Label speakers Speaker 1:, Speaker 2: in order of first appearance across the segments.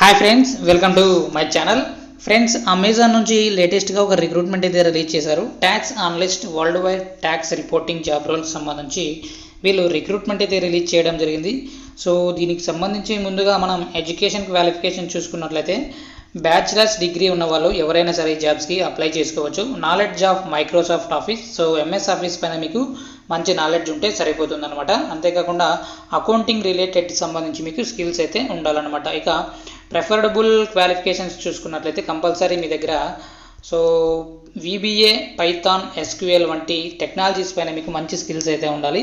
Speaker 1: Hi friends, welcome to my channel. Friends, Amazon నుంచి లేటెస్ట్గా ఒక రిక్రూట్మెంట్ అయితే రిలీజ్ చేశారు. Tax analyst world wide tax reporting job roles సంబంధించి వీళ్ళు రిక్రూట్మెంట్ అయితే రిలీజ్ చేయడం జరిగింది. సో దీనికి సంబంధించి ముందుగా మనం ఎడ్యుకేషన్ క్వాలిఫికేషన్ చూసుకున్నట్లయితే బ్యాచిలర్స్ డిగ్రీ ఉన్న వాళ్ళు ఎవరైనా సరే జాబ్స్కి అప్లై చేసుకోవచ్చు. Knowledge of Microsoft office, so MS office పైన మీకు మంచి నాలెడ్జ్ ఉంటే సరిపోతుంది అనమాట. అంతేకాకుండా అకౌంటింగ్ రిలేటెడ్ సంబంధించి మీకు స్కిల్స్ అయితే ఉండాలన్నమాట. ఇక ప్రిఫరబుల్ క్వాలిఫికేషన్స్ చూసుకున్నట్లయితే కంపల్సరీ మీ దగ్గర సో విబిఏ, పైథాన్, ఎస్క్యూఎల్ వంటి టెక్నాలజీస్ పైన మీకు మంచి స్కిల్స్ అయితే ఉండాలి.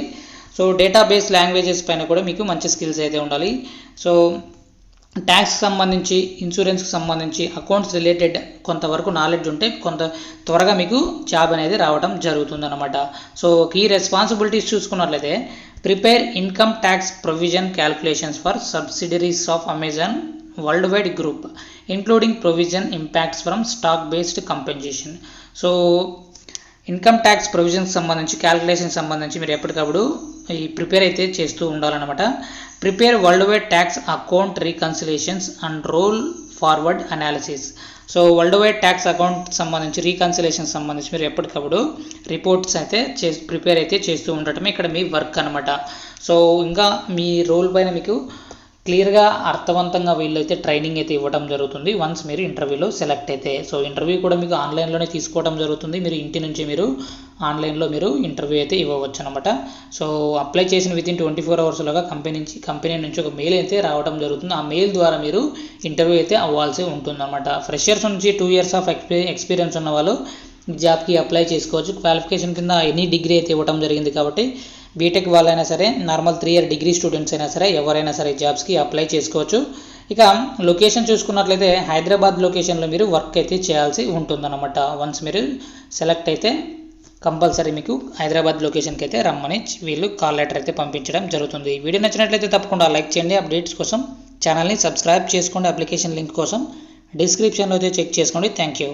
Speaker 1: సో డేటాబేస్ లాంగ్వేజెస్ పైన కూడా మీకు మంచి స్కిల్స్ అయితే ఉండాలి. సో ట్యాక్స్కి సంబంధించి, ఇన్సూరెన్స్కి సంబంధించి, అకౌంట్స్ రిలేటెడ్ కొంతవరకు నాలెడ్జ్ ఉంటే కొంత త్వరగా మీకు జాబ్ అనేది రావడం జరుగుతుందన్నమాట. సో కీ రెస్పాన్సిబిలిటీస్ చూసుకున్నట్లయితే prepare income tax provision calculations for subsidiaries of Amazon world wide group including provision impacts from stock based compensation. So income tax ప్రొవిజన్కి సంబంధించి, క్యాల్కులేషన్ సంబంధించి మీరు ఎప్పటికప్పుడు ఈ ప్రిపేర్ అయితే చేస్తూ ఉండాలన్నమాట. Prepare world wide tax account reconciliations and roll forward analysis. So world wide tax account సంబంధించి, రీకన్సిలేషన్ సంబంధించి మీరు ఎప్పటికప్పుడు రిపోర్ట్స్ అయితే ప్రిపేర్ అయితే చేస్తూ ఉండటమే ఇక్కడ మీ వర్క్ అనమాట. సో ఇంకా మీ రోల్ పైన మీకు క్లియర్గా అర్థవంతంగా వీళ్ళైతే ట్రైనింగ్ అయితే ఇవ్వడం జరుగుతుంది వన్స్ మీరు ఇంటర్వ్యూలో సెలెక్ట్ అయితే. సో ఇంటర్వ్యూ కూడా మీకు ఆన్లైన్లోనే తీసుకోవడం జరుగుతుంది. మీరు ఇంటి నుంచి మీరు ఆన్లైన్లో మీరు ఇంటర్వ్యూ అయితే ఇవ్వవచ్చు అనమాట. సో అప్లై చేసిన వితిన్ 24 అవర్స్లోగా కంపెనీ నుంచి ఒక మెయిల్ అయితే రావడం జరుగుతుంది. ఆ మెయిల్ ద్వారా మీరు ఇంటర్వ్యూ అయితే అవ్వాల్సి ఉంటుందన్నమాట. ఫ్రెషర్స్ నుంచి 2 years ఆఫ్ ఎక్స్పీరియన్స్ ఉన్న వాళ్ళు జాబ్కి అప్లై చేసుకోవచ్చు. క్వాలిఫికేషన్ కింద ఎనీ డిగ్రీ అయితే ఇవ్వడం జరిగింది కాబట్టి బీటెక్ వాళ్ళైనా సరే, నార్మల్ 3 year డిగ్రీ స్టూడెంట్స్ అయినా సరే ఎవరైనా సరే జాబ్స్కి అప్లై చేసుకోవచ్చు. ఇక లొకేషన్ చూసుకున్నట్లయితే హైదరాబాద్ లొకేషన్లో మీరు వర్క్ అయితే చేయాల్సి ఉంటుందన్నమాట. వన్స్ మీరు సెలెక్ట్ అయితే కంపల్సరీ మీకు హైదరాబాద్ లొకేషన్కి అయితే రమ్మని వీళ్ళు కాల్ లెటర్ అయితే పంపించడం జరుగుతుంది. వీడియో నచ్చినట్లయితే తప్పకుండా లైక్ చేయండి. అప్డేట్స్ కోసం ఛానల్ని సబ్స్క్రైబ్ చేసుకోండి. అప్లికేషన్ లింక్ కోసం డిస్క్రిప్షన్లో అయితే చెక్ చేసుకోండి. Thank you.